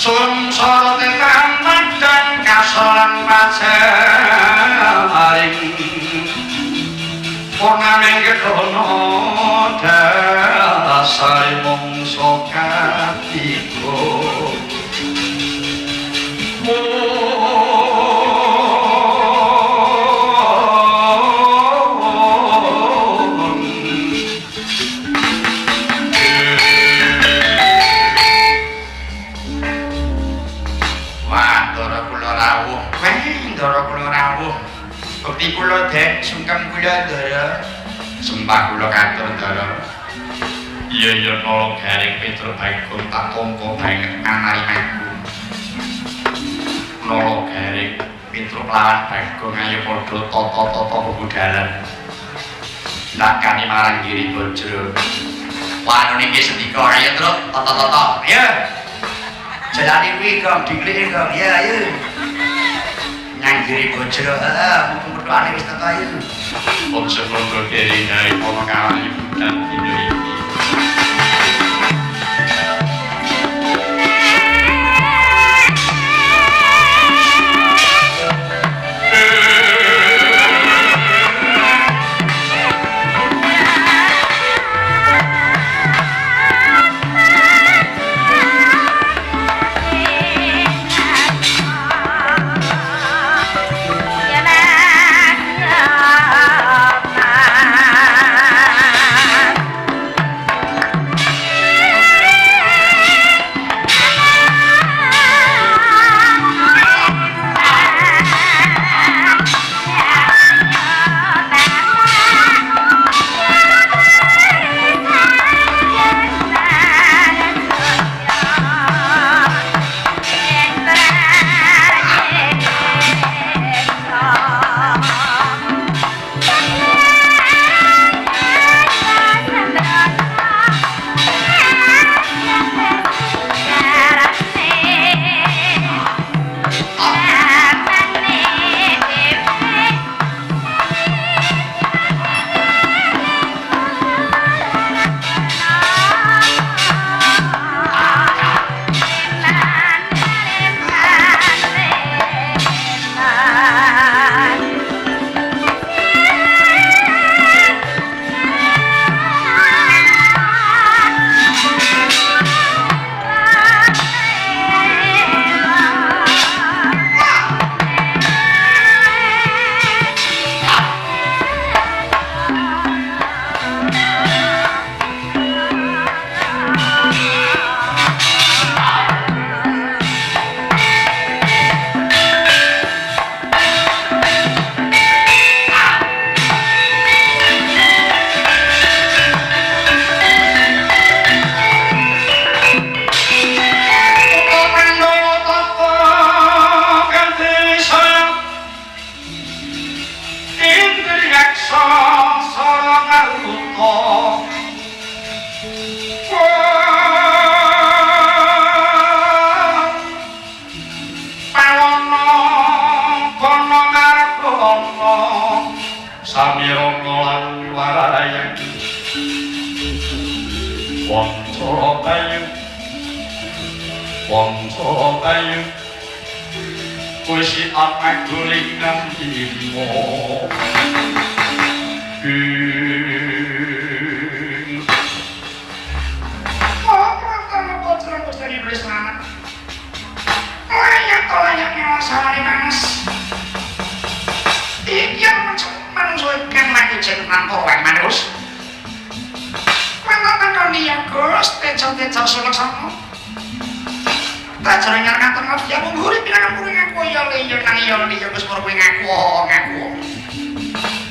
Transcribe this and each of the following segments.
sungsara tekan dan kasolan pacaring purnaming kedono dasare mungsa katiga bukti kula dek sungkem kula ndara sembah kula katur ndara iya iya nolong garing Petro Bagong tak tampa banget nganarimaku nolong garing Petro lawan Bagong ayo padha tata-tata bebudalan lakani marang Giri Bajra wanune iki sendika ayo Truk tata-tata ayo jalani kuwi kang diklike kang ya ayo nang Giri Bajra mumpung pedhoane wis teko ayo ojo monggo keri naik ana kawan ibu dan dino iki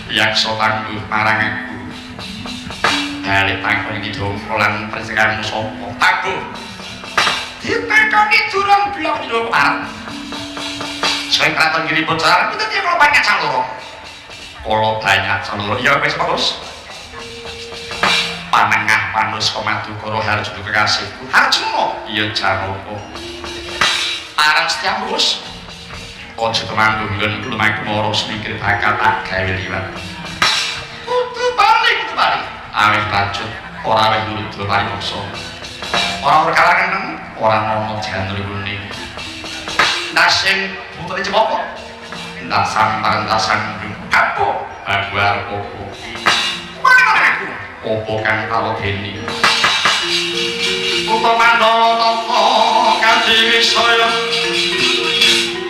yaksa tangguh marang aku balik tangguh iki dompo lan persekarang sapa tangguh ditekoni durung blok lho parep sing kraton Giri Bajra kita dia kalau banyak caloro ya wis bagus panengah panus Komadukara Harjuna kekasihku Harjuna iya Janaka arang Setyambus ojo temanggung nggon lumaku moro semingkir bakal tak gawe liwat kudu balik awih lanjut ora awih nurut paring moksa Orang perkara keneng, orang ngomong jangan kuning. Nasing putri cepopo, nasang parentasang dung apa? Aguar popo. Mana aku? Popo kang kalau gini. Utamando topo kaji saya,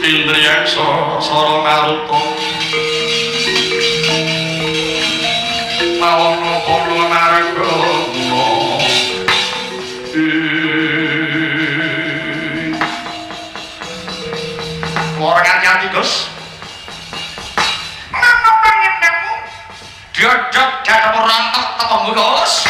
Indriyakso soro maruto. Mawon nopo lumargo no. Orang hati-hati Gus. Kenapa pengen kamu? Diodok dalam rantak tapamu Gus.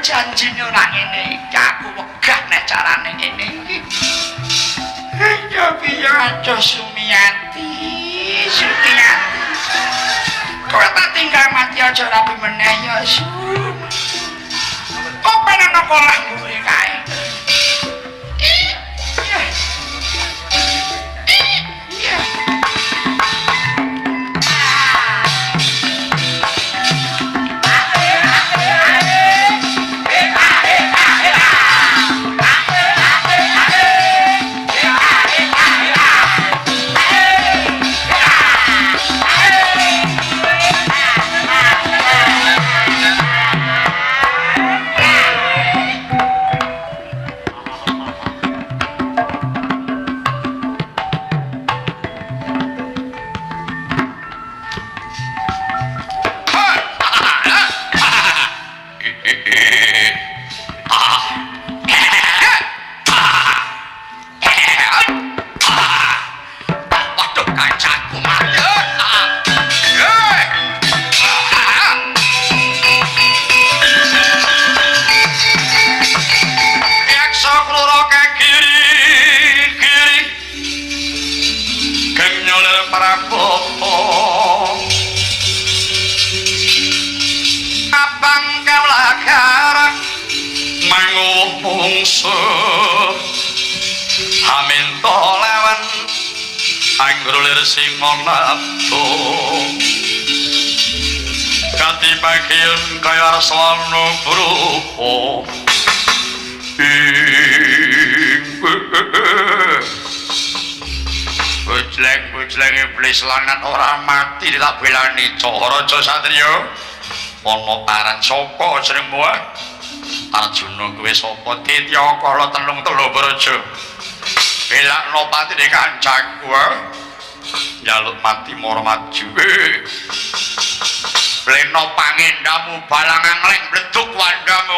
janjine ora ngene iki aku wegah nek carane ngene iki ya piye aja Sumiati kowe tak tinggal mati aja rapi meneh ya Sum kok pengen apa lah kuwi kae sing monato kanthi bagian kaya rasana bruho bujleng iblis lanat ora mati tak belani Raja Satriya ana paran sapa jenengmu Arjuna kuwi sapa Tityakala telung Braja belakno patine kancaku jaluk mati mara maju pleno pangendamu balang angleng bleduk wandamu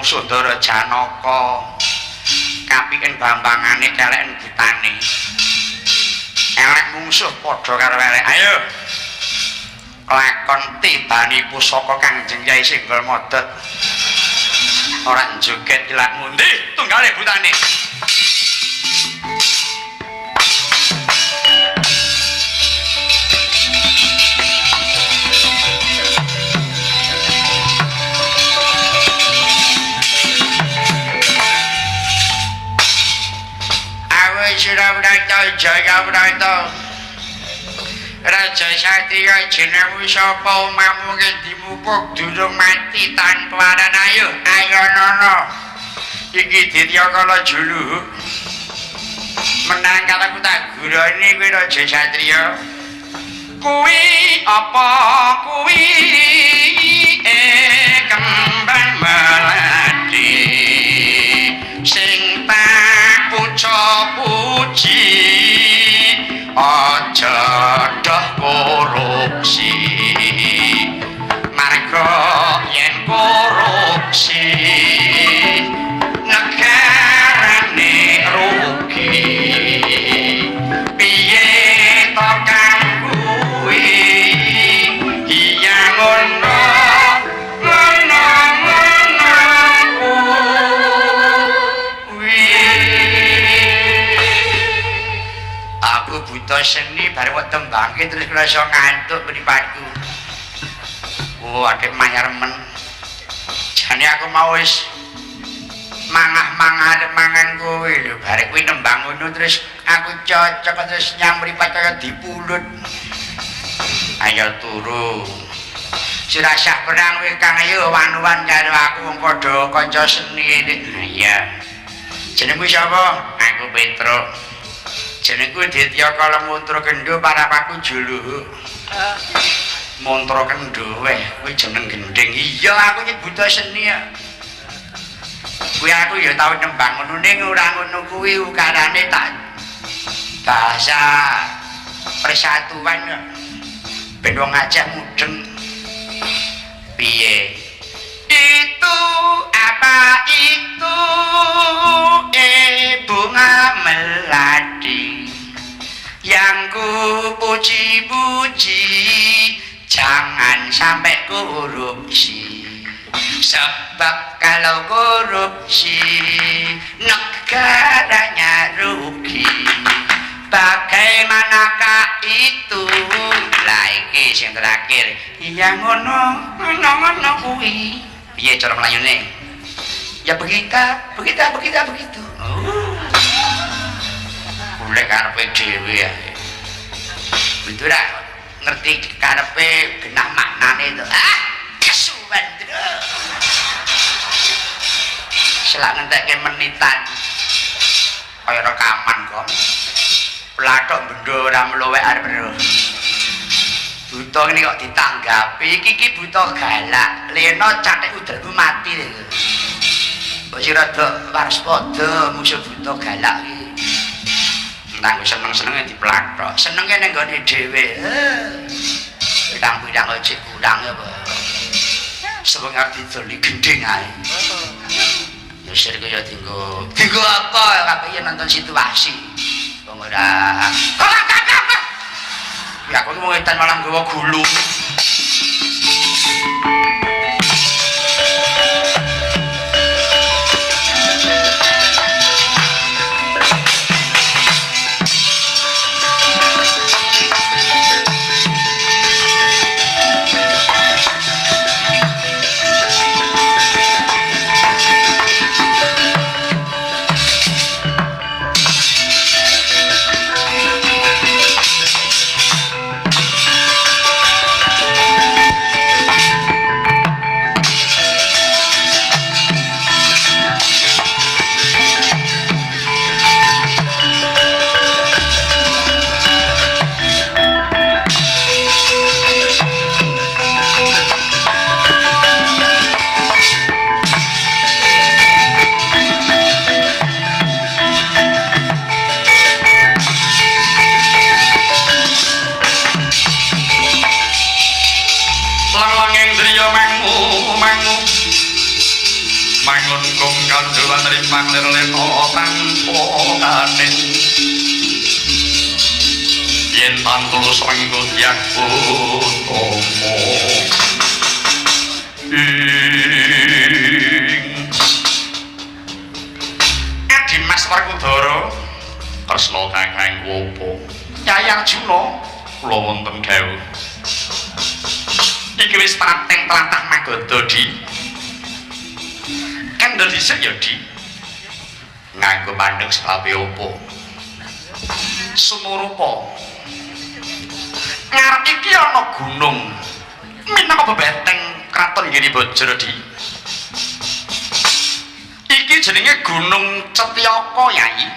Sundara Janaka kapiken bambangane keleken butane elek mungsuh padha karo elek ayo lakon tibani pusaka Kangjeng Kyai Singgal Modet ora joget ilak mundi tunggale butane Jaya Brata Raja Satriya jenengmu sapa umamu dimupuk durung mati tanpa aran ayo nono iki Tityakala julu menang kataku tak gurani kowe Raja Satriya kuwi apa kuwi kembang melati sing tak puji aja dah korupsi marga tembangke terus rasa ngantuk mripatku. Oh, adek manyar men. Jane aku mau wis mangan kowe lho, bareng kuwi nembang ngono terus aku cocok terus nyang mripat kaya dipulut. Ayo turu. Sirasah perang kowe Kang ayo wan-wan karo aku wong padha kanca seni. Iya. Jenengmu sapa? Aku Petro. Jenengku Ditya Kala Mantra Kendho parapaku Juluh. Mantra Kendho weh, kuwi jeneng gending. Iya, aku iki buta seni ya. Kuwi aku ya tau nembang ngono ning ora ngono kuwi ukarane tak bahasa persatuan ya. Ben wong ngajak mudeng. Piye? Itu apa itu bunga melati yang ku puji-puji, jangan sampai korupsi, sebab kalau korupsi negaranya rugi. Bagaimanakah itu? Lah iki sing terakhir. Iya ngono kuwi. Piye cara melayune? Ya begitu. Boleh karepe dhewe ya. Betul ra ngerti karepe genah maknane itu. Kesuwen terus. Selak ngentekke menitan. Kaya rekaman kok. Plathok bendho ora mluwek arep terus. Buta ini kok ditanggapi, iki buta galak. Lena cathik udelmu mati lho. Kok sira rada waspada musuh buta galak iki. Nang seneng-senenge diplathok. Senenge ning gone dhewe. Pirang-pirang ojek kurang ya, Pak. Sebab ngerti doli gending ae. Ya sir kaya dinggo apa ya kabeh nonton situasi. Wong ora. Ya aku mau ngetan malam gawa gulu. Tulus menggut yang utomo Dimas Werkudara Kresna kakang wopo Yayang Juna kula wonten dawuh iki wis pateng tlatah Magoda di kandha dhisik ya di nganggo mandeg sebab opo sumurupa ngarep iki ana gunung minangka bebenteng kraton Giribajra di. Iki jenenge Gunung Cetyaka Yai.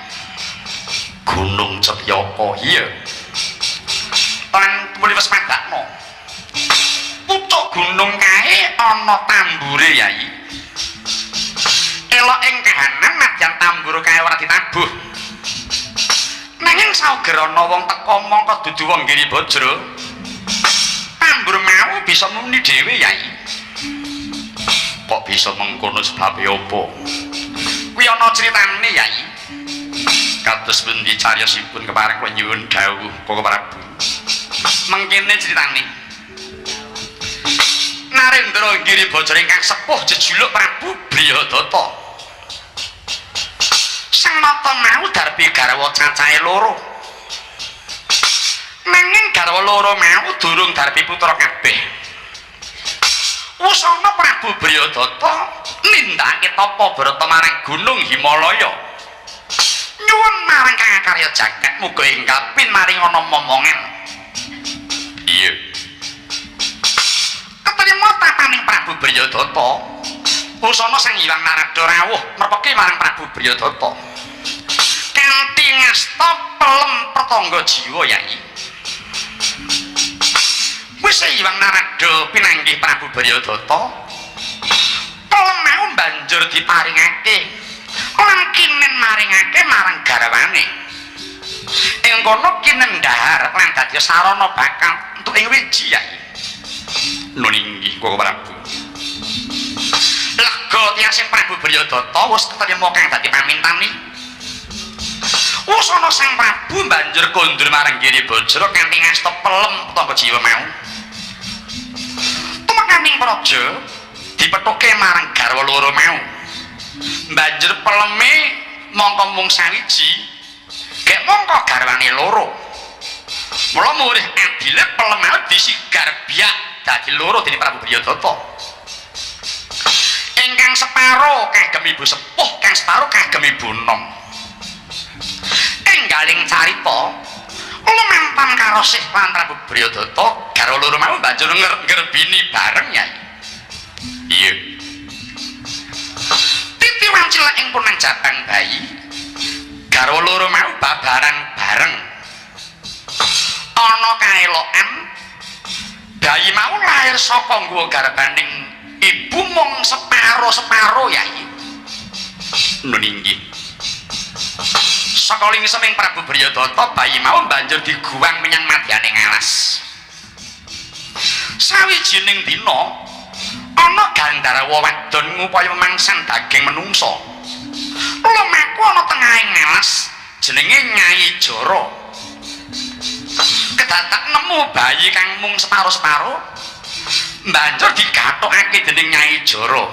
Gunung Cetyaka iya. Lan muli wis madakno. Pucuk gunung kae ana tambure Yai. Elok ing kahanan nadyan tambur kae ora ditabuh. Nanging sauger ana wong teka mangka dudu wong Giribajra. Tambur mau bisa muni dhewe Yai. Kok bisa mengkono sebabe apa? Kuwi ana critane Yai. Kados pundi cariyosipun kepareng kula nyuwun dawuh Koko Prabu. Mengkene critane. Narendra Giribajra ingkang sepuh jejuluk Prabu Briyadata. Sang nata mau darbi garwa cacahe loro. Nanging garwa loro mau durung darpi putra kabeh. Wusana Prabu Bryodata nindakake tapa brata marang Gunung Himalaya. Nyuwun marang Kang Karya Jagat muga enggal pinaringana momongan. Iya. Ketrima tapaning Prabu Bryodata. Wusana Sang Hyang Narada rawuh merpeki marang Prabu Bryodata. Kanthi ngasta pelem pertangga jiwa Yai. Wis Hyang Narada pinanggih Prabu Bryodata. Pelem mau banjur diparingake lan kinen maringake marang garwane. Ing kono kinen dhahar lan dadi sarana bakal entuk ing wiji Yai. Nuninggih Koko Prabu. Lega tiyasing Prabu Bryodata wis ketrima kang dadi pamintani. Wusana Sang Prabu banjur kondur marang Giri Bajra kanthi ngasta pelem tangga jiwa mau. Tumekaning praja dipethuke marang garwa loro mau. Banjur peleme mongko mung sawiji, gek mongko garwane loro. Mula murih adile pelem mau disigar biak dadi loro dening Prabu Bryodata. Ingkang separo kagem ibu sepuh, kang separo kagem ibu nom. Enggaling carita lumantan karo Sih lan Prabu Bryodata garwa loro mau banjur ngerbini bareng Yai. Iya. Titiwan cilik ing punang jabang bayi garwa loro mau babaran bareng. Ana kaelokan bayi mau lahir saka ngguwa garbaning ibu mung separo-separo Yai. Nuninggih. Saka lingseming Prabu Bryodata bayi mau banjur diguwang menyang madyaning alas. Sawijining dina ana Gandharwa wadon ngupaya mangsan daging menungsa. Lumaku ana tengahing alas jenenge Nyai Jara. Kedadak nemu bayi kang mung separo-separo banjur digathokake dening Nyai Jara.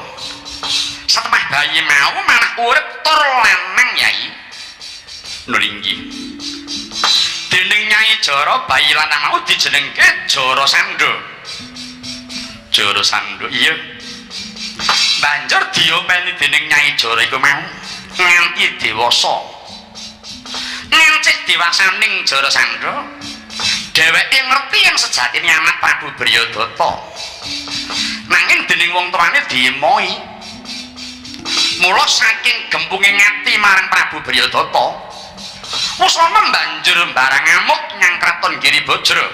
Satemah bayi mau malah urip tur lanang Yai. Nulinggih. Dening Nyai Jara bayi lanang mau dijenengke Jarasandha. Jarasandha iya. Banjur diopeni dening Nyai Jara iku mau nganti dewasa. Ngancik dewasaning Jarasandha, dheweke ngerti yen sejatine anak Prabu Bryodata. Nanging dening wong tuane diemoi. Mula saking gempunge ngati marang Prabu Bryodata, Wusana banjur mbarang ngamuk nyang kraton Giri Bajra.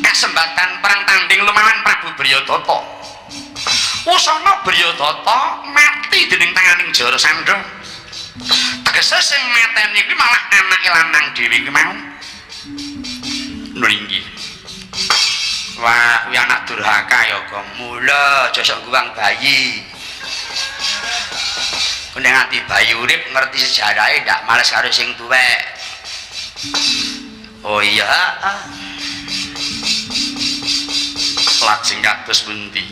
Kasembatan perang tanding lumawan Prabu Bryodata. Wusana Bryodata mati dening tanganing Jarasandha. Tegese sing mateni kuwi malah anake lanang dhewe kuwi mau. Nulinggih. Wah, kuwi anak durhaka ya, Gong. Mula aja sok guwang bayi. Nek ati bayi urip ngerti sejarahe ndak males karo sing tuwek. Oh iya. Lajeng kados pundi?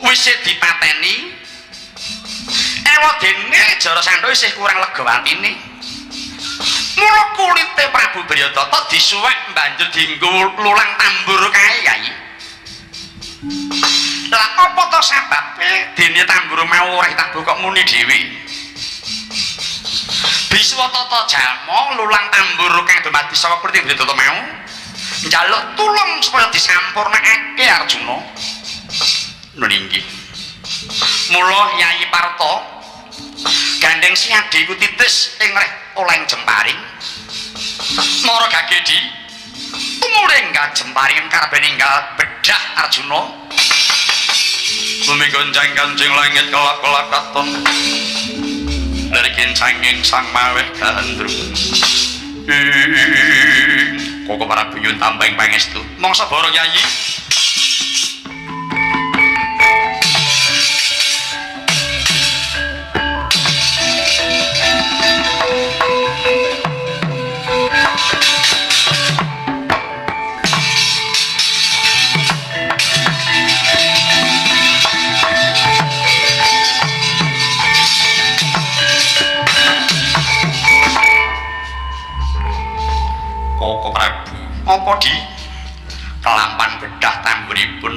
Wis dipateni. Ewadene Jarasandha isih kurang lega atine. Mula kulite Prabu Bryodata disuwek banjur dienggo lulang tambur kae Yai. Lah apa to sebabe dene tambur mau ora tabuh kok muni dhewe. Biswatata jalma lulang tambur kang dumadi saka Prabu Bryodata mau njaluk tulung supaya disampurnakake Arjuna. Nulinggih. Mula Yai Parta gandeng si adi iku titis ing reh oleng jemparing. Mara Gagedi tumureng jemparing karepe ninggal bedah Arjuna. Bumi gonjang kancing langit kelap-kelap katon dari kincanging sang maweh gandrung. Koko Prabu nyuwun tambahing pangestu mongso borong Yayi.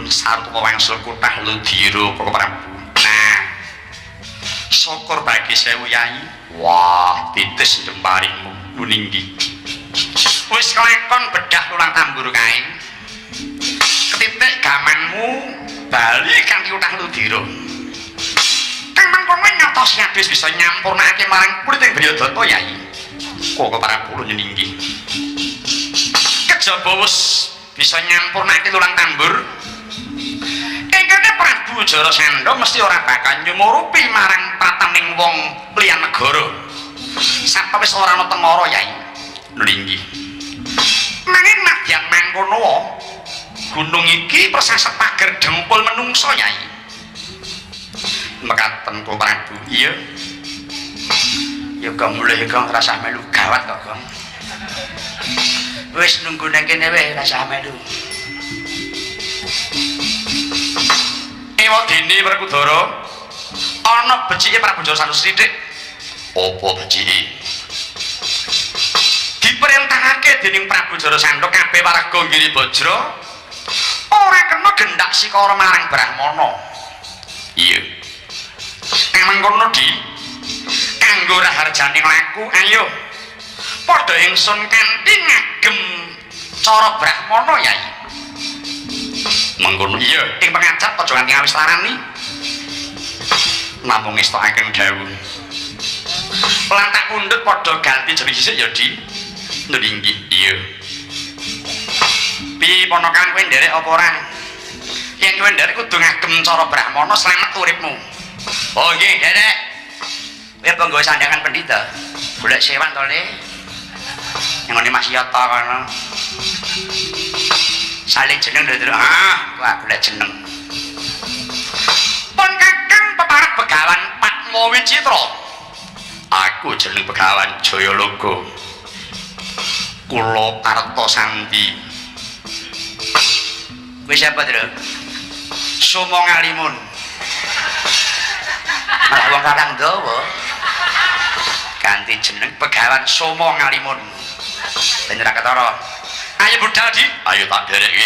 sarta wangsul kutah Ludira para Prabu. Nah, syukur bagi sewu Yai. Wah, titis jemparingmu Nuninggi. Wis kelekon bedah tulang tambur kae. Ketitik gamanmu bali kanthi kutah Ludira. Kang mangkono nyatos adus bisa nyampurnake marang kuliting Bryodata Yai. Kok para Prabu Nuninggi. Kejaba wis bisa nyampurnake tulang tambur. Engkene Prabu Jarasandha mesti ora bakal nyumurupi marang pataning wong liyan negara. Sapawis ora ana temara Yai Nuninggi. Nanging nadyan mangkono gunung iki persasat pager dengkul menungso Yai. Mekaten Prabu. Iya. Ya kok mulih kok rasah melu gawat kok. Wis nunggu nang kene wae rasah melu. Ewadene Werkudara ana becike Prabu Jarasandha sithik. Apa becike? Diperintahake dening Prabu Jarasandha kabeh warga Giribajra ora kena gendak sikara marang Brahmana. Iya. Emang kono di kanggo raharjaning laku ayo padha ingsun kanthi ngagem cara Brahmana Yai. Mengkono iya ing pangajap aja nganti awis larani. Namung ngestakaken dawuh. Lan tak pundhut padha ganti jeneng sisik ya Di. Nuninggi. Iya. Piye ponakan kowe nderek apa ora? Yen kowe nderek kudu ngagem cara Brahmana slamet uripmu. Oh nggih, Derek. Kowe penggawa sandangan pendhita. Golek sewan to, Le? Yang ngene Mas Yata kono. Saling jeneng lho, ah, wah golek jeneng. Pun Kakang peparek Begawan Patmawicitra. Aku jeneng Begawan Jayalaga. Kula arta sandi. Wis apa, Tru? Sumo ngalimun. Malah wong kadang dawa. Ganti jeneng Begawan Sumo ngalimun. Ben ora ketara. Ayo budal Di, ayo tak dereki.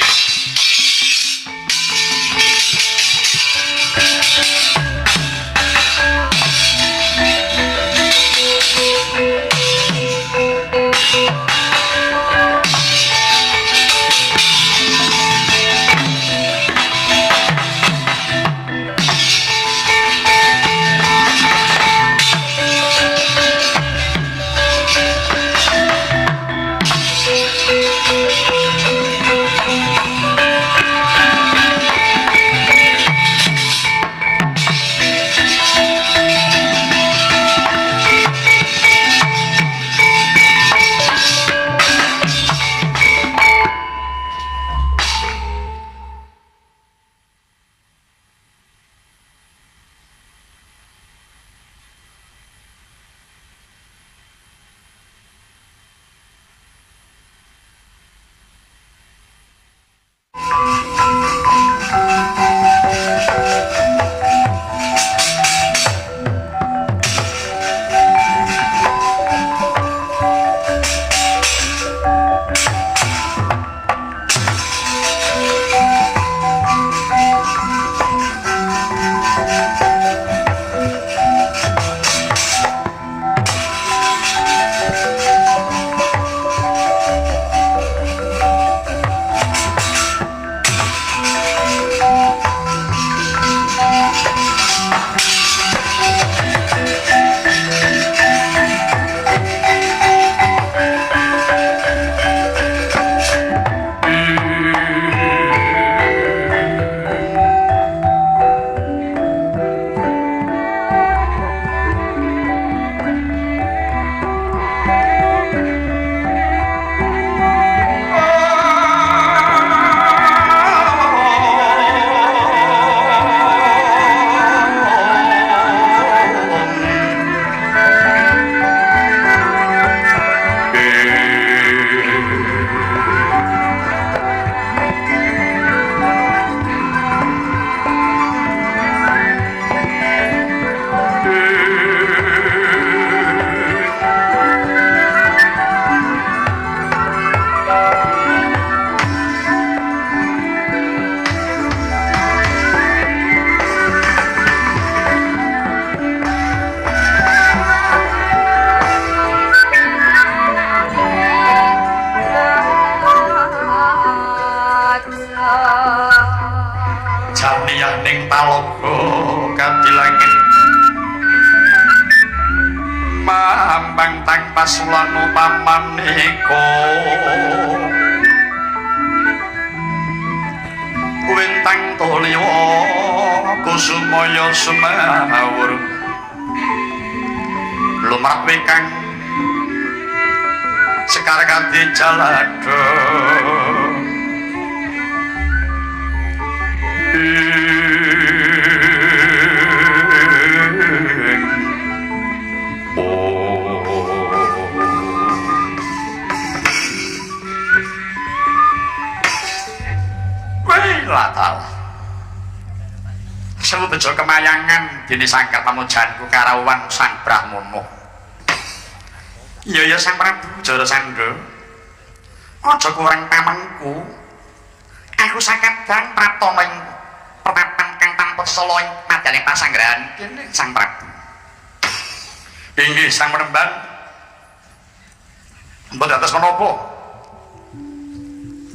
Jamiah ning Talaga Kadilangit Mambang tanpa sulanu pamaneka Wintang toliwa kusumaya sumawur lumrah wekang sekar kanthi jalada latal sewu bejo kemayangan dene sangkat pamujanku karawuhan Sang Brahmana iya Sang Prabu Jarasandha aja kurang pamengku aku sakadang pratana ing pertapan kang tanpa sela ing madyaning pasanggrahan kene Sang Prabu inggih Sang Penemban mboten atus menapa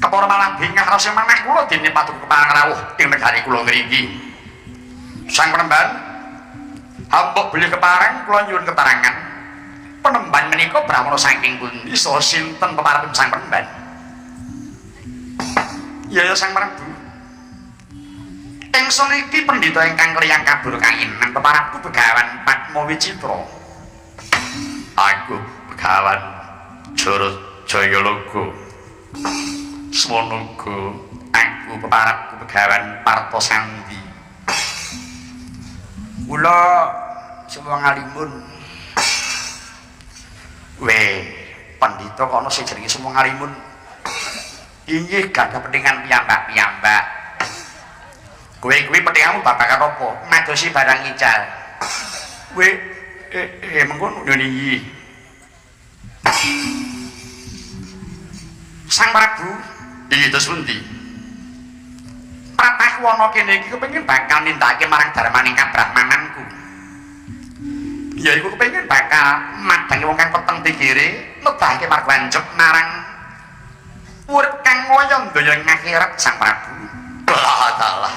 kepara malah bingah rasa manah kula dene patung keparang rawuh ing negari kula ngriki. Sang Penemban, hamba beli keparang kula nyuwun keterangan. Penemban menika Brahmana saking pundi saha sinten peparapipun Sang Penemban? Ya Sang Prabu. Ingsun iki pendhita ingkang kliyang kabur kanginan peparapku Begawan Padmawicitra. Aku Begawan Jayalaga. Semonogo aku peparapku Begawan Partasandi kula semua ngalimun pendhita kono sing jenenge semua ngalimun inggih gadah pentingan piyambak-piyambak kowe kuwi pentinganmu babagan apa madosi barang ical kowe mengko niki Sang Prabu iki terus pundi? Pratah wana kene iki kepengin bakal nindakake marang darmaning kabrahmananku. Ya iku kepengin bakal madangi wong kang peteng pikire, nedahake margwanjep marang urip kang ngoyo daya akhirat Sang Prabu. Allah.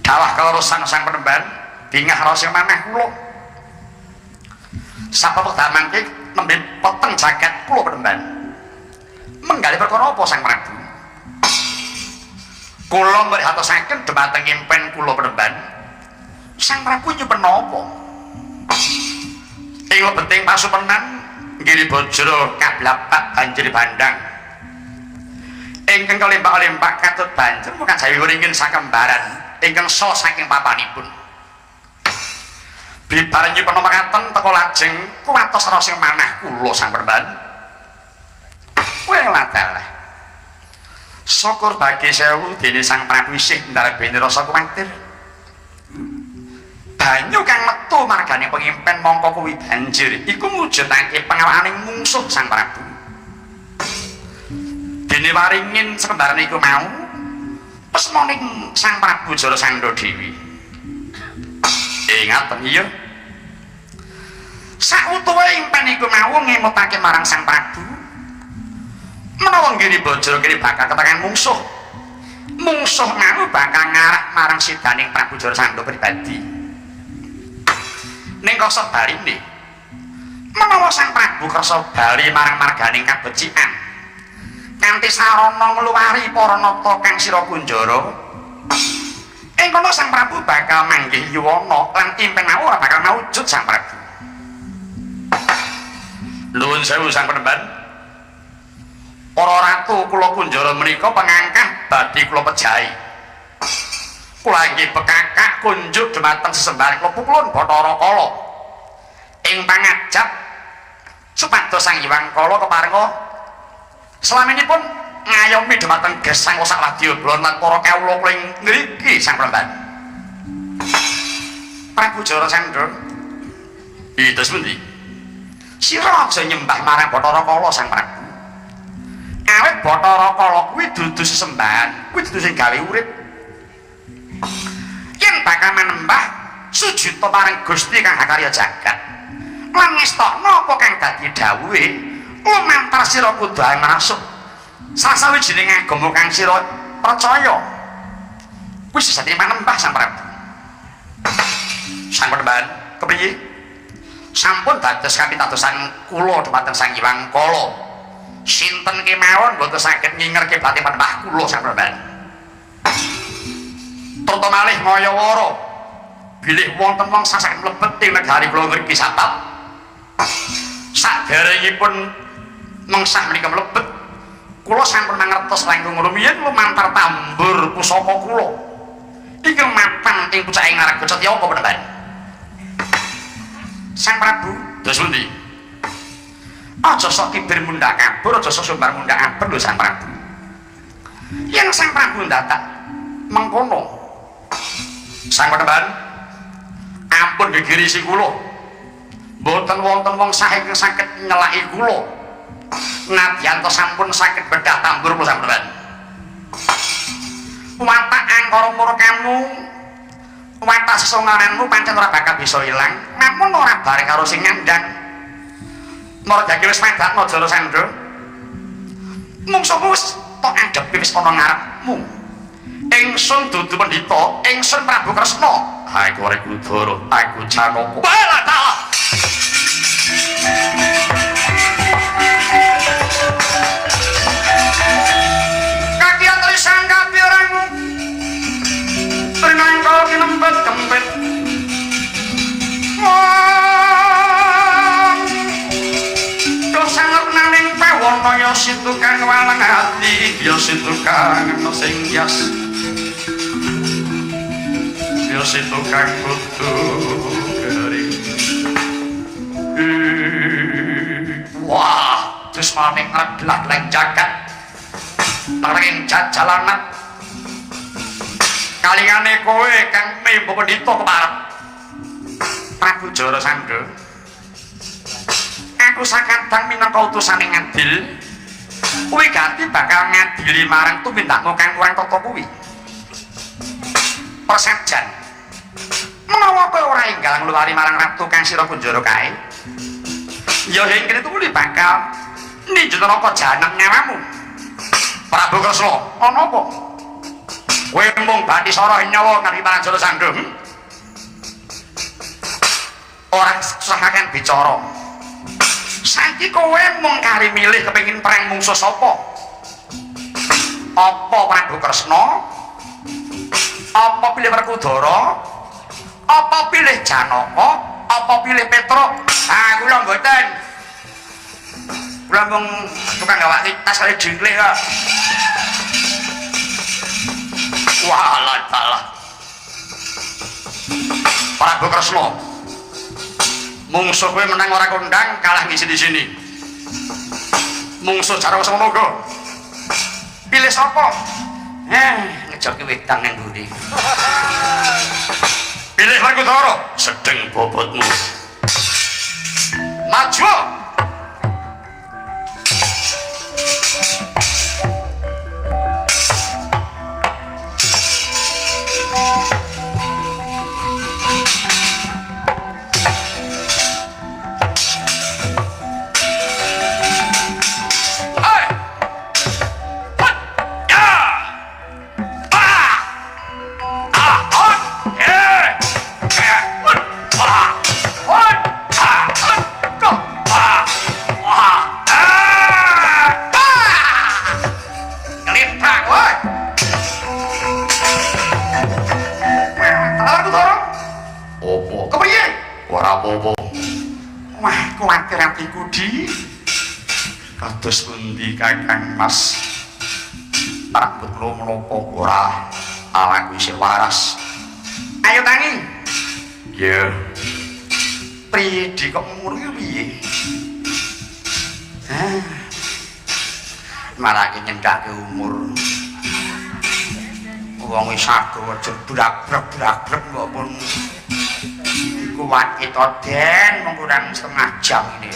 Dawah kelorosan Sang Penemban, bingah rasa maneh kula. Sapa wekdal mangke nembe peteng jagat kula Penemban. Menggali perkara apa Sang Prabu? Kula mrihatosaken dhumateng impen kula Penemban. Sang Prabu nyupen napa? Ing lebeting pasupenan nggih Bajra kablapak banjir bandang. Ingkang kelempak-lempak katut banjir bukan sawi wringin sakembaran ingkang saha saking papanipun. Bibar nyupen makaten teka lajeng kuwatos rasa manah kula Sang Penemban. Latalah syukur bagi sewu dene Sang Prabu isih ndarbeni rasa kuwatir banyu kang metu margane pengimpen mongko kuwi banjir iku mujudake pengawaning mungsuh Sang Prabu dene waringin sekembaran iku mau pesmoning Sang Prabu Jarasandha Dewi ingaten iya sautuwe impen iku mau ngemutake marang Sang Prabu menawa nggih Bajra kene bakal ketangan mungsuh mau bakal ngarah marang sidaning Prabu Jarasandha pribadi ning kosok barine menawa Sang Prabu kersa bali marang marganing kabecikan kanthi sarana ngluwari para nata kang sira kunjara ing kono Sang Prabu bakal manggih yuwana lan impen mau ora bakal maujud Sang Prabu. Nuwun sewu Sang Penemban. Para ratu kula kunjara menika pangangkah badhe kula pejahi. Kula inggih bekakak kunjuk dhumateng sesembahan kula pukulun Bathara Kala. Ing pangajap supados Sang Hyang Kala keparenga salaminipun ngayomi dhumateng gesang sak wadyabala lan para kawula kula ing ngriki Sang Penemban. Prabu Jarasandha. Iki terus pundi? Sira aja nyembah marang Bathara Kala Sang Prabu. Awit Bathara Kala kuwi dudu sesembahan, kuwi dudu sing gawe urip. Yen bakal manembah sujuta marang Gusti kang hakarya jagat. Lan ngestokno apa kang dadi dawuhe, lumantar sira kudu ngrasuk sasawijining agama kang sira percaya. wis sesatine manembah Sang Prabu. Sang Panembahan kepriye? Sampun dados kapitadosan kula dhumateng Sang Hyang Kala. Sinten kemawon boten saged nyingerke bati panembah kula Sang Panembahan. Terta malih Ngayawara bilih wonten wong sasak mlebet ing negari kula mriki Sapap. Saderengipun mengsah menika mlebet kula sampun mangertos langkung rumiyin lumantar tambur pusaka kula ingkang mapan ing pucaking Naraga Setyapa Panembahan. Sang Prabu dos pundi? Aja sok kibir mundhak kabur, aja sok sumbar mundhak abet lho Sang Prabu. Yen Sang Prabu ndatak mengkono Sang Panembahan ampun gegirisi kula. Mboten wonten wong sah ingkang saged nyelaki kula. Nadyan to sampun saged bedah tambur kula Sang Panembahan. Watak angkara murkamu, watak sesongaranmu pancen ora bakal bisa ilang. Namun ora bareng karo sing ngandhang. Narajaki wis medakno Jala Sandra. Mungsuhmu wis tok adhepi wis ana ngarepmu. Ingsun dudu pendhita, ingsun Prabu Kresna. Aku arek Udara, aku Janaka. Bala ta. Kakian tulisan kapi orangmu Pernah kau kinempet kempet Dosa ngernaning pewono Yosi tukang walang hati Yosi tukang sing hias Yosi tukang kutu kering wah, terus maning ngebelah leng jagat nering jalanan kalingane kowe kang mimpu pendhita keparep Prabu Jara Sandra. Aku sakadang minangka utusane ngadil kowe ganti bakal ngadili marang tumindakmu kang kurang tata kuwi persejan menawa kowe ora enggal ngluwari marang ratu kang sira kunjara kae ya ing kene kuwi bakal ninjut neraka jahanam nyawamu Prabu Kresna. Ana apa? Kowe mung bathi sara nyawa kang marang Jala Sandra. Ora sahaken bicara. Saiki kowe mung kari milih kepengin perang mungsuh sapa? Apa Prabu Kresna? Apa pilih Werkudara? Apa pilih Janaka? Apa pilih Petruk? Ah, kula mboten. Kula mung tukang gawaki tas kali jingklih kok. Walah talah. Prabu Kresna. Mungsuh kowe menang ora kondang, kalah ngisi di sini. Mungsuh cara semono go. Pilih sapa? Ngejoki wedang nang ndi? Pilih Werkudara, sedeng bobotmu. Maju. Wah, kuwatir atiku di kados pundi Kakang Mas rambut lo menapa ora ala kuwi sik waras. Ayo tangi. Ya. Priye kok umur ki piye? Marake nyendake umur. Wong wis sago aja brak-brak kok pun kuat kita den kurang setengah jam ini.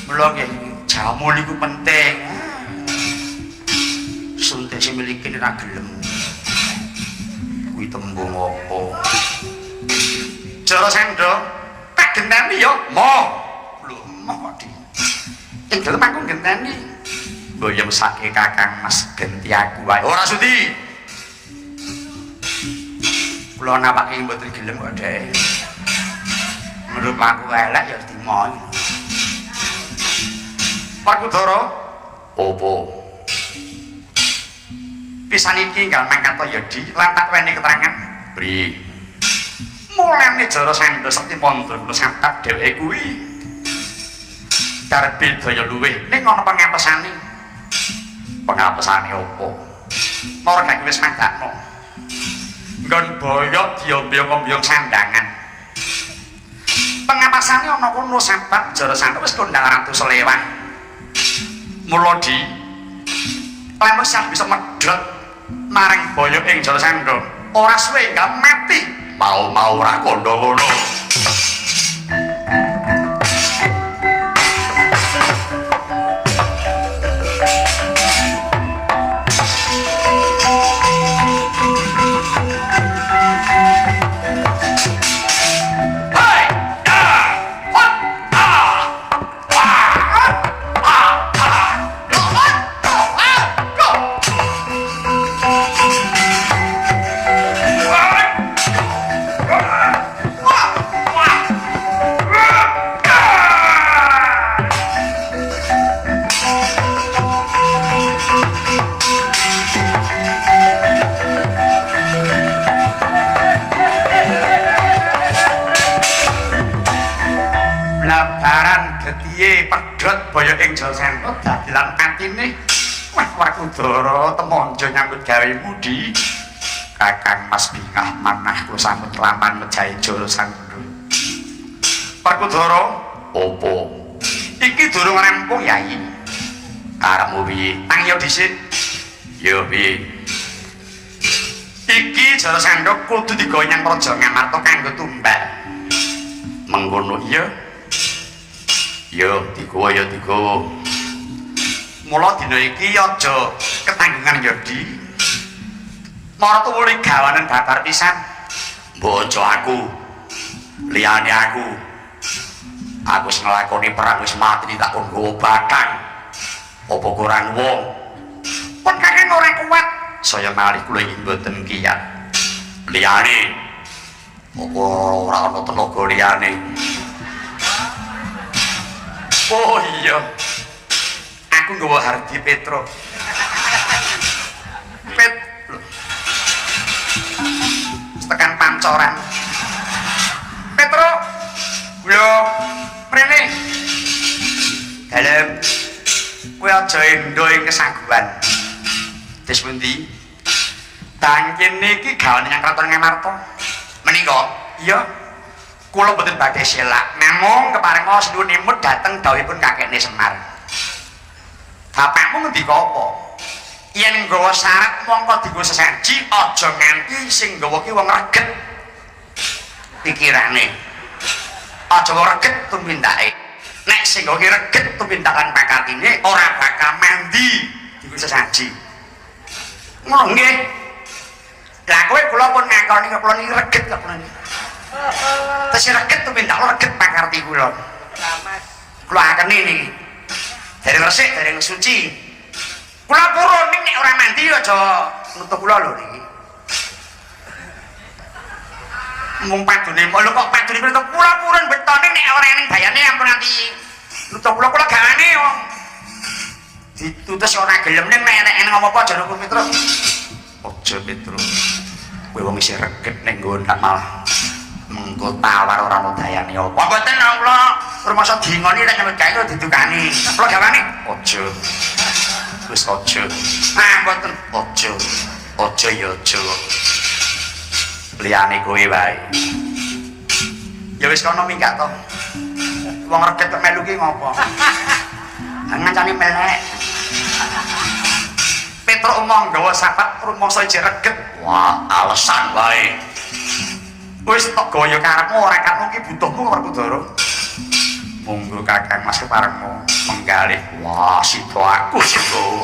Belum ya jamu niku penting. Suntik sing miliki ora gelem. Kuwi tembung apa? Jara Sandra, tak genteni ya, moh. Lho, moh kok di. Ing dalem aku genteni. Mbok ya mesake Kakang Mas genti aku wae. Ora sudi. Kula napake mboten gelem kok Dek. Menurut aku elek ya dimoy. Pak Kudara, opo? Pisan iki enggal mangkat to ya Di, lan tak weni keterangan. Pri. Mulane Jara Sandha Sekti Pandra kula sampat dheweke kuwi. Darbe daya luwih ning ana pengapesane. Pengapesane opo? Ora gak wis mandakno. Nggon boyok diombyong-ombyong sandangan. Pengapesane ana kono sampat Jara Sandha wis kondang ratu selewah. Mula Di lamun sak bisa medhot marang boyok ing Jara Sandha. Ora suwe gak mati. Mau-mau ora kondo ngono. Boyo ing Jara Sandha dadilan atine wah Kudara temonjo nyambut gawe Di Kakang Mas Bingah manah kula sampun laman mejahi Jara Sandha. Pak Kudara, opo? Iki durung rampung Yai. Karepmu piye? Tang yo dhisik. Yo piye? Iki Jara Sandha kudu digawe nyang Praja Ngamarta kanggo tumbal. Mengkono iya. Yo digowo ya digowo. Mula dina iki aja ketanggungan ya Di. Marta wuli gawanen babar pisan. Bojo aku. Liyane aku. Aku wis nglakoni perang wis mati tak kon nggawa batang. Apa kurang wong? Pun kakek ora kuat. Saya malih kula iki mboten kiyat. Liyane apa ora ana tenaga liyane. Oh iya, aku nggawa Hardi Petro. Tekan pancoran. Petro, yo, mrene. Dalem, kowe aja endo ing kesangguhan. Wis pundi? Tangkin niki gawane yang Kraton Ngamarta. Menika, iya. Kula mboten badhe selak, namung keparenga seduhunipun dhateng dawuhipun kakekne Semar. Bapakmu ngendika apa? Yen nggawa syarat mongko dienggo sesaji, aja nganti sing nggawa ki wong reget. Pikirane. Aja wong reget tumindake. Nek sing nggawa ki reget tumindakan pakatine ora bakal mandi dienggo sesaji. Ngono nggih. Lah kowe kula pun ngakoni kula niki reget kok kula niki. Terus reget tuh minta reget pakarti kula. Kula akeni niki. Dari resik, dari suci. Kula purun ning nek ora mandi aja nutup kula lho niki. Mung padune lho kok padune nutup kula purun betone nek ora ning bayane ampun nanti nutup kula gawane wong. Ditutus ora gelem ning nek enek ngomong apa aja nutup Petro. Aja Petro. Kowe wong isih reget ning nggon tak malah mengko tawar ora ono dayane apa. Mboten kula rumangsa dingoni nek nyambut gawe didukani. Kula gawane aja. Wis aja. Ah mboten aja. Aja ya aja. Liyane kowe wae. Ya wis kono minggat to. Wong reget kok melu ki ngopo? Ngancani melek. Petro omong gawa sapat rumangsa iki reget. Wah, alasan wae. Wis tok gaya karepmu ora karepmu ki butuhmu karo Kudara. Monggo Kakang Mas keparengmu menggalih. Wah, sida aku sida.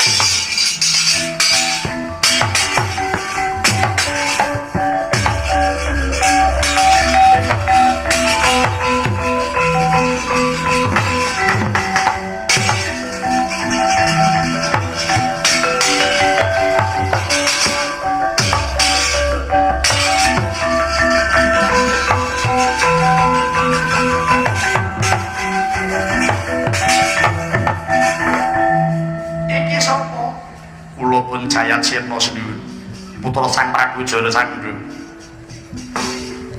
putra Sang Prabu Jara Sanggra.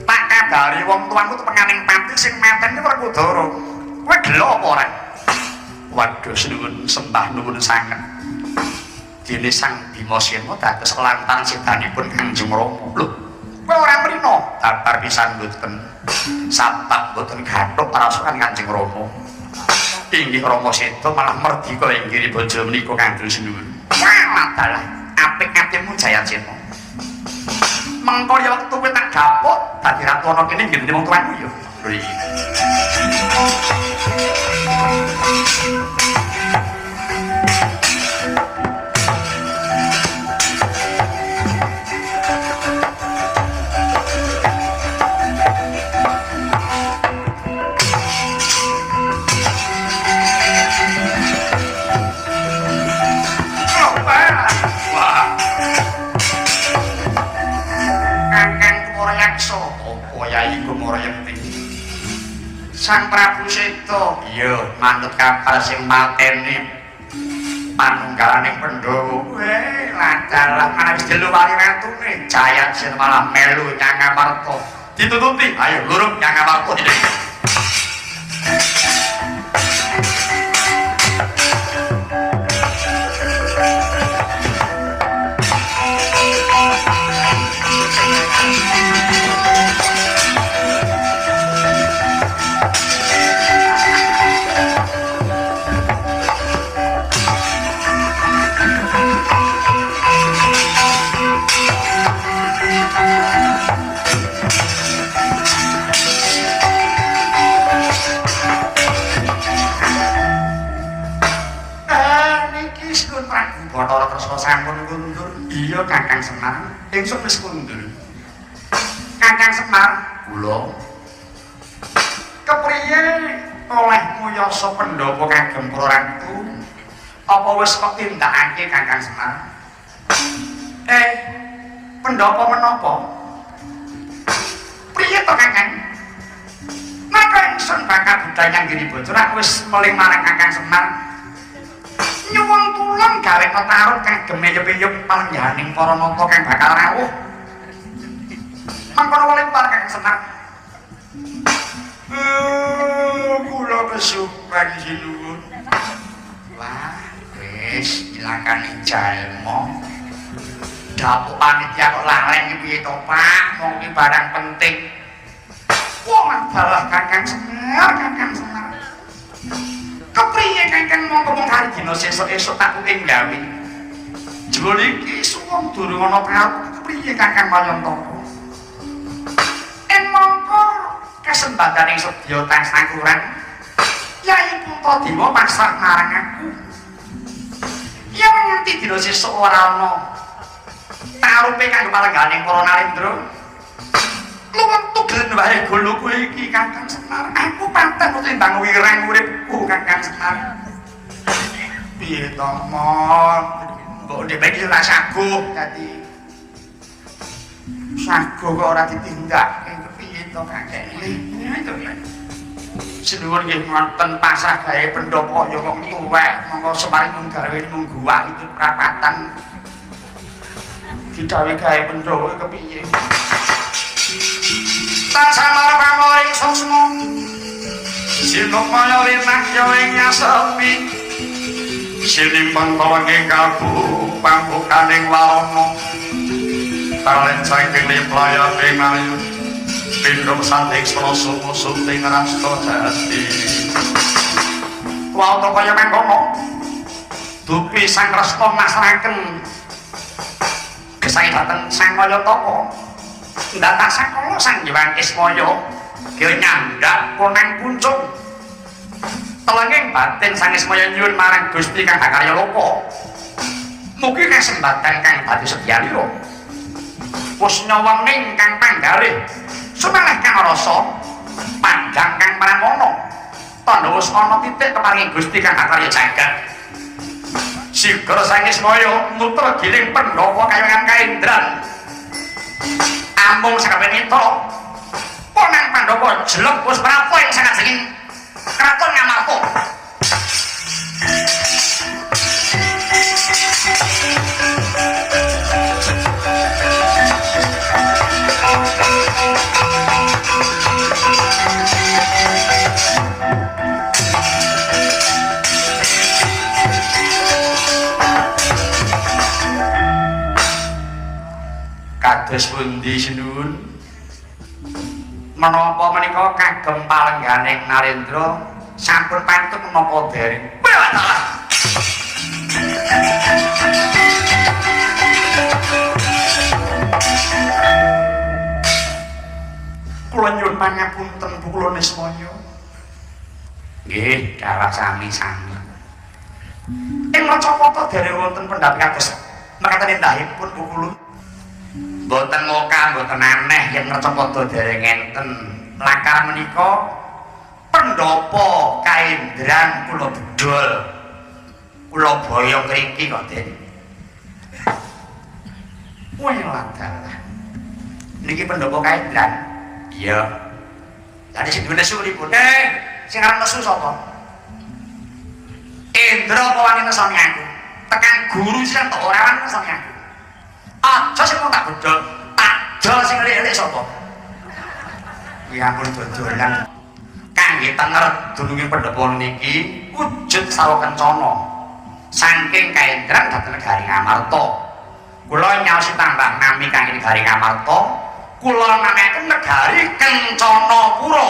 Tak kabari wong tuamu tepenganing pati sing meten iki Werkudara. Kowe gelo apa ora? Waduh nuwun sembah nuwun sanget. Dene Sang Bima Sena dados lantang sedanipun Kanjeng Rama. Lho, kowe ora mrina datar pisan mboten. Sabab mboten gathuk rasukan Kanjeng Rama. Inggih Rama Seda malah merdika inggih bojo menika kandhung sinuwun. Wah, dalah apik-apikmu Jayacena. Mengko ya wektu kowe tak dapuk dadi ratu ana kene nggih wong tuaku ya. Lho iki. Sang Prabu Seda iya manut kapal sing mateni panunggalaning Pandhawa. Ladalah ana wis delu wali ratune Jayacena malah melu Nyang Amarta. Ditututi ayo lurung Nyang Amarta dhewe. Bathara Kresna sampun kundur. Iya Kakang Semar, ingsun wis kundur. Kakang Semar, kula kepriye oleh nguyasa Pandhawa kagem para ratu? Apa wis kok tindakake Kakang Semar? Pandhawa menapa? Priye to Kakang? Maka ingsun bakal budaya nggiri bocah wis meling marang Kakang Semar. Nyuwun tulung gawe tarung kang gemeyep-yep palengganing para nata kang bakal rawuh. Mangkono weling par Kang Semar. Kula kesupen sinuwun. Wah, wis ilakane jalma. Dapuk panitia kok lareng piye to, Pak? Wong iki barang penting. Wong adalah Kakang Semar, Kakang Semar. Kepriye Kakang mongko mung hari dina sesuk-esuk tak kuing gawe. Jebul iki suwung durung ana prawu kepriye Kakang Mayantara. Mongko kesempatan yang sedya tasakuran Yai Puntadewa pasrah marang aku. Yen nganti dina sesuk ora ana tarupe kanggo palengganing para narendra. Luwih tugel wae guluku iki Kakang Semar. Aku pantes timbang wirang uripku Kakang Semar. Piye to, Mon? Mbok ndek iki ora saguh dadi saguh kok ora ditindak. Piye to Kakang? Sinuwun nggih wonten pasrah gawe pendhapa ya kok tuwek. Monggo Semar mung gawe mung guwah itu prapatan. Didawe gawe pendhapa kepiye? Tak samar pamori susmu sinuk maya rinah yoing nyasepi sinimbang pawangi kalbu pambukaning warana talen saking liplaya pemayu pindhom santing srasa sunting rasta jati wae kaya mangkono dupi Sang Kresna masrahaken gesang dhateng Sang Mayataka ndatah sakala Sang Hyang Ismaya kaya nyandak konang puncung telenging batin Sang Ismaya nyuwun marang Gusti kang Hakarya Loka mugi kasembatan kang dadi sedyalira wus nyawening kang panggalih sumeleh kang rasa pandang kang pramana tandha wis ana titik keparing Gusti kang Hakarya jagat sigra Sang Ismaya nutur giling Pandhawa kayangan kaendran amung sakabenito ponang Pandhawa jelek wis prapo ing sakajenging kraton Ngamarta. Kados pundi sinuwun? Menapa menika kagem palengganing Narendra sampun pantun menapa dereng? Kula nyuwun pangapunten Bu kula Nismaya. Nggih, kawak sami-sami. Ing Macapada dereng wonten pendhapi kados mekaten endahipun Bu kula. Mboten moka, mboten aneh yen Macapada dereng enten. Lakar menika pendhapa kaendran kula bedol. Kula boyong mriki kok, Den. Walah. Niki pendhapa kaendran. Iya. Jadi sing duwe nesu pripun? Sing aran nesu sapa? Indra apa wani nesoni aku? Tekan guru sing tok ora wani nesoni aku. Aja sing tak bedol, tak dol sing elik-elik sapa? Ya ampun dodolan. Kangge tenger dununging pendhapa niki wujud sawo kencana. Saking kaendran dhateng negari Ngamarta. Kula nyaosi tambah nami kangge negari Ngamarta, kula namaken negari Kencanapura.